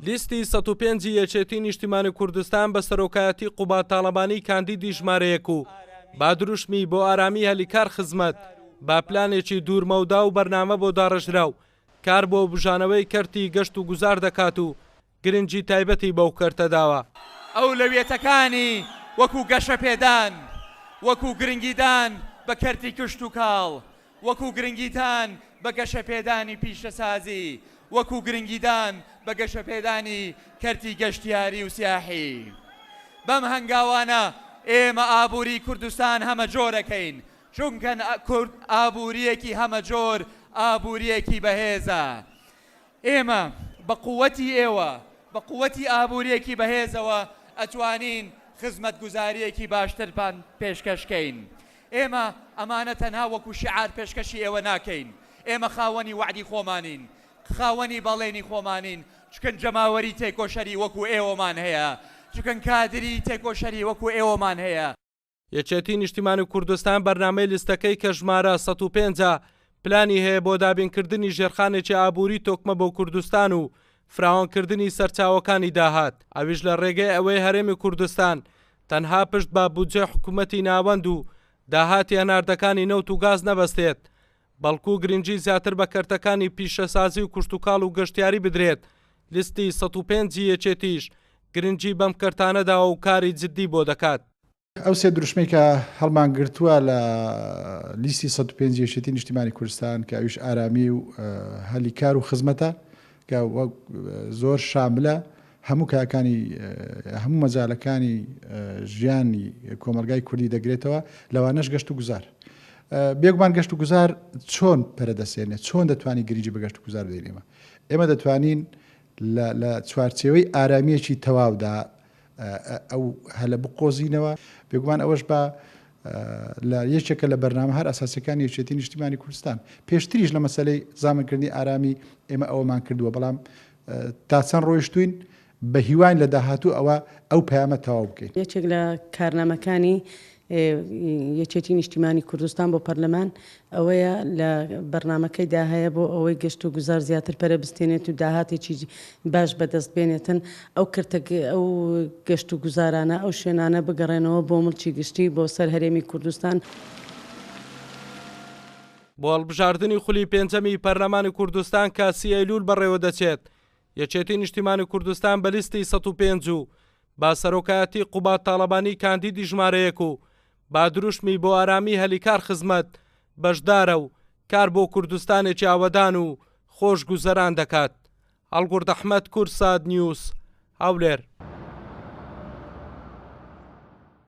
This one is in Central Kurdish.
لیستی 105 یەکێتی نیشتیمانی کوردستان بە سەرۆکایەتی قوبا تاڵەبانی کاندیدی ژمارە 1 و با دروشمی بۆ ئارامی هەلیکار خزمەت با پلانێکی دوورمەودا و بەرنامە بۆ داڕژراو کار بۆ بژانەوەی کەرتی گەشت و گوزار دەکات و گرنگی تایبەتی بەو کەرتە داوە. ئەو لەوێتەکانی وەکو گەشە پێدان، وەکو گرنگیدان بە کەرتی کشت و کاڵ، وەکو گرنگیدان بە گەشە پێدانی پیشەسازی، وەکو گرنگیدان بە گەشە پێدانی کەرتی گەشتیاری و سیاحی. بەم هەنگاوانە ئێمە ئابووری کوردستان هەمە جۆرەکەین، چونکە ئابووریەکی هەمە جۆر ئابووریەکی بەهێزە. ئێمە بە قووەتی ئێوە، بە قووەتی ئابووریەکی بەهێزەوە ئەتوانین خزمەت گوزاریەکی باشترپان پێشکەشکەین. ئێمە ئەمانە تەنها وەکو شعار پێشکەشی ئێوە ناکەین، ئێمە خاوەنی وعدی خۆمانین، خاوەنی بەڵێنی خۆمانین، چکن جەماوەری تێکۆشەری وەکو ئێوەمان هەیە، چکن کادری تێکۆشەری وەکو ئێوەمان هەیە. یەکێتی نیشتیمانی کوردستان بەرنامەی لیستەکەی کە ژمارە 105 پلانی هەیە بۆ دابینکردنی ژێرخانێکی ئابووری تۆکمە بۆ کوردستان و فراوانکردنی سەرچاوەکانی داهات. ئەویش لە ڕێگەی ئەوەی هەرێمی کوردستان تەنها پشت بە بودجێ حکوومەتی ناوەند و داهاتی هەناردەکانی نەوت و گاز نەبەستێت، بەڵکو گرنگی زیاتر بە کەرتەکانی پیشەسازی و کوشتتوکاڵ و گەشتیاری بدرێت. لیستی 105 یەکێتیش گرنگی بەم کەرتانەداوە و کاری جددی بۆ دەکات. ئەو سێ دروشمەی کە هەڵمان گرتووە لە لیستی 105 یەکێتی نیشتیمانی کوردستان کە ئەویش ئارامی و هەلیکار و خزمەتە کە زۆر شاملە هەموو کاکانی هەموو مەجالەکانی ژیانی کۆمەلگای کوردی دەگرێتەوە، لەوانەش گەشت و گوزار. بێگومان گەشت و گوزار چۆن پەرەدەسێنێت، چۆن دەتوانانی گرنگی بە گەشت و گوزار بدەینێمە. ئێمە دەتوانین لە چوارچێوەی ئارامیەکی تەواودا ئەو هەلە بقۆزینەوە. بێگومان ئەوەش بە لە یەکێکە لە بەرنامە هەر ئاساسیەکانی یەکێتی نیشتیمانی کوردستان پێشتریش لە مەسەلەی زامنکردنی ئارامی ئێمە ئەوەمان کردووە، بەڵام تا چەند ڕۆیشتوین بە هیوان لە داهاتوو ئەو پەیامە تەواو بکەین. یەکێک لە کارنامەکانی یەکێتی نیشتیمانی کوردستان بۆ پەرلەمان ئەوەیە لە بەرنامەکەیدا هەیە بۆ ئەوەی گەشت و گوزار زیاتر پەرە بستێنێت و داهاتێکی باش بەدەست بێنێتن. ئەو ئەو گەشت و گوزارانە ئەو شوێنانە بگەڕێنەوە بۆ مڵکی گشتی بۆ سەر هەرێمی کوردستان. بۆ هەڵبژاردننی خولی پێنجەمی پەرلەمانی کوردستان کە 30 ئەیلول بەڕێوە دەچێت، یەکێتی نیشتیمانی کوردستان بە لیستی 105 و با سەرۆکایەتی قوبا تاڵەبانی کاندیدی ژمارە 1 و با دروشمی بۆ ئارامی هەلیکار خزمەت بەشدارە و کار بۆ کوردستانێکی ئاوەدان و خۆش گوزەران دەکات. هەڵگورد ئەحمەد، کورساد نیوز، هەولێر.